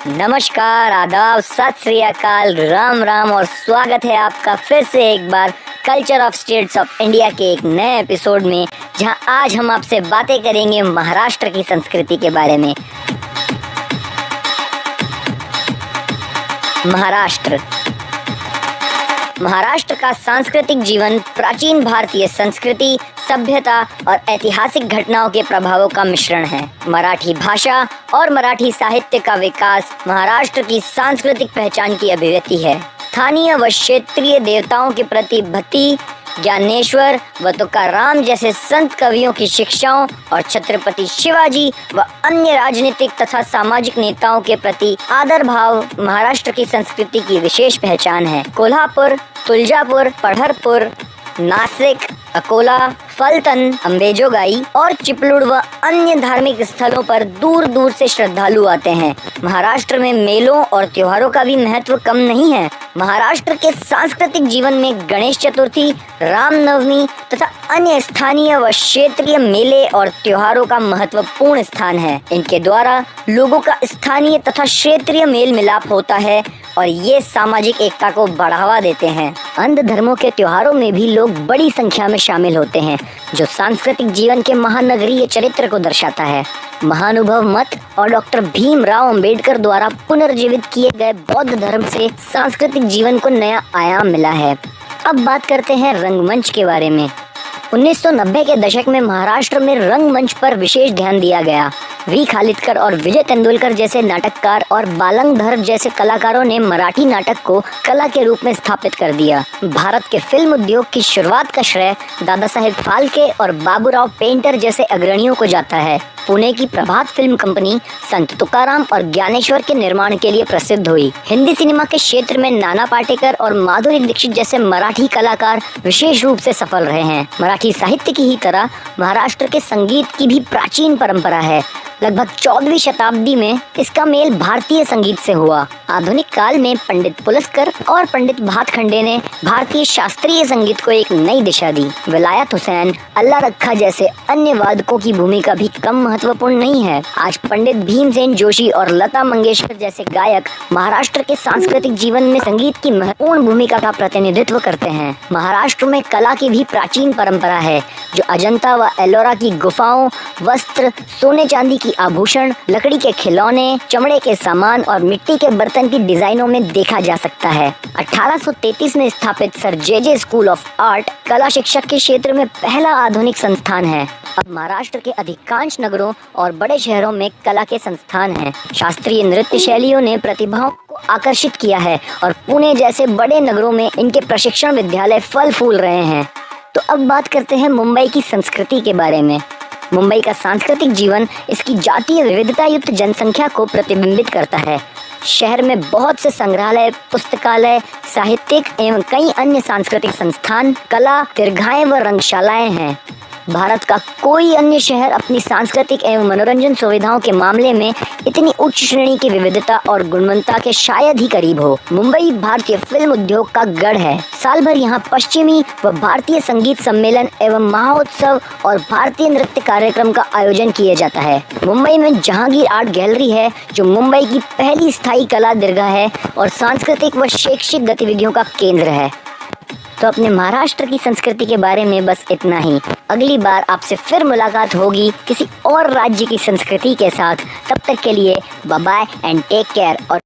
नमस्कार, आदाब, सत श्री अकाल, राम राम और स्वागत है आपका फिर से एक बार culture of states of India के एक नए एपिसोड में, जहां आज हम आपसे बातें करेंगे महाराष्ट्र की संस्कृति के बारे में। महाराष्ट्र का सांस्कृतिक जीवन प्राचीन भारतीय संस्कृति, सभ्यता और ऐतिहासिक घटनाओं के प्रभावों का मिश्रण है। मराठी भाषा और मराठी साहित्य का विकास महाराष्ट्र की सांस्कृतिक पहचान की अभिव्यक्ति है। स्थानीय व क्षेत्रीय देवताओं के प्रति भक्ति, ज्ञानेश्वर व तुकाराम जैसे संत कवियों की शिक्षाओं और छत्रपति शिवाजी व अन्य राजनीतिक तथा सामाजिक नेताओं के प्रति आदर भाव महाराष्ट्र की संस्कृति की विशेष पहचान है। कोल्हापुर, तुळजापुर, पंढरपुर, नासिक, अकोला, फलटण, अंबेजोगाई और चिपलूण व अन्य धार्मिक स्थलों पर दूर दूर से श्रद्धालु आते हैं। महाराष्ट्र में मेलों और त्योहारों का भी महत्व कम नहीं है। महाराष्ट्र के सांस्कृतिक जीवन में गणेश चतुर्थी, रामनवमी तथा अन्य स्थानीय व क्षेत्रीय मेले और त्योहारों का महत्वपूर्ण स्थान है। इनके द्वारा लोगों का स्थानीय तथा क्षेत्रीय मेल मिलाप होता है और ये सामाजिक एकता को बढ़ावा देते हैं। अन्य धर्मों के त्योहारों में भी लोग बड़ी संख्या में शामिल होते हैं, जो सांस्कृतिक जीवन के महानगरीय चरित्र को दर्शाता है। महानुभव मत और डॉक्टर भीमराव अंबेडकर द्वारा पुनर्जीवित किए गए बौद्ध धर्म से सांस्कृतिक जीवन को नया आयाम मिला है। अब बात करते हैं रंगमंच के बारे में। 1990 के दशक में महाराष्ट्र में रंगमंच पर विशेष ध्यान दिया गया। वी खालिदकर और विजय तेंदुलकर जैसे नाटककार और बालगंधर जैसे कलाकारों ने मराठी नाटक को कला के रूप में स्थापित कर दिया। भारत के फिल्म उद्योग की शुरुआत का श्रेय दादा साहेब फाल्के और बाबूराव पेंटर जैसे अग्रणियों को जाता है। पुणे की प्रभात फिल्म कंपनी संत तुकाराम और ज्ञानेश्वर के निर्माण के लिए प्रसिद्ध हुई। हिंदी सिनेमा के क्षेत्र में नाना पाटेकर और माधुरी दीक्षित जैसे मराठी कलाकार विशेष रूप से सफल रहे हैं। मराठी साहित्य की ही तरह महाराष्ट्र के संगीत की भी प्राचीन परंपरा है। लगभग 14वीं शताब्दी में इसका मेल भारतीय संगीत से हुआ। आधुनिक काल में पंडित पुलस्कर और पंडित भातखंडे ने भारतीय शास्त्रीय संगीत को एक नई दिशा दी। विलायत हुसैन, अल्लाह रखा जैसे अन्य वादकों की भूमिका भी कम महत्वपूर्ण नहीं है। आज पंडित भीमसेन जोशी और लता मंगेशकर जैसे गायक महाराष्ट्र के सांस्कृतिक जीवन में संगीत की महत्वपूर्ण भूमिका का प्रतिनिधित्व करते हैं। महाराष्ट्र में कला की भी प्राचीन परंपरा है, जो अजंता व एलोरा की गुफाओं, वस्त्र, सोने चांदी की आभूषण, लकड़ी के खिलौने, चमड़े के सामान और मिट्टी के बर्तन की डिजाइनों में देखा जा सकता है। 1833 में स्थापित sir J school of art कला शिक्षक के क्षेत्र में पहला आधुनिक संस्थान है। अब महाराष्ट्र के अधिकांश नगरों और बड़े शहरों में कला के संस्थान हैं। शास्त्रीय नृत्य शैलियों ने प्रतिभाओं को आकर्षित किया है और पुणे जैसे बड़े नगरों में इनके प्रशिक्षण विद्यालय फल फूल रहे हैं। तो अब बात करते हैं मुंबई की संस्कृति के बारे में। मुंबई का सांस्कृतिक जीवन इसकी जातीय विविधता युक्त जनसंख्या को प्रतिबिंबित करता है। शहर में बहुत से संग्रहालय, पुस्तकालय, साहित्यिक एवं कई अन्य सांस्कृतिक संस्थान, कला, दीर्घाएं व रंगशालाएं हैं। भारत का कोई अन्य शहर अपनी सांस्कृतिक एवं मनोरंजन सुविधाओं के मामले में इतनी उच्च श्रेणी की विविधता और गुणवत्ता के शायद ही करीब हो। मुंबई भारतीय फिल्म उद्योग का गढ़ है। साल भर यहाँ पश्चिमी व भारतीय संगीत सम्मेलन एवं महोत्सव और भारतीय नृत्य कार्यक्रम का आयोजन किया जाता है। मुंबई में जहांगीर आर्ट गैलरी है, जो मुंबई की पहली स्थायी कला दीर्घा है और सांस्कृतिक व शैक्षिक गतिविधियों का केंद्र है। तो अपने महाराष्ट्र की संस्कृति के बारे में बस इतना ही। अगली बार आपसे फिर मुलाकात होगी किसी और राज्य की संस्कृति के साथ। तब तक के लिए bye bye and take care. और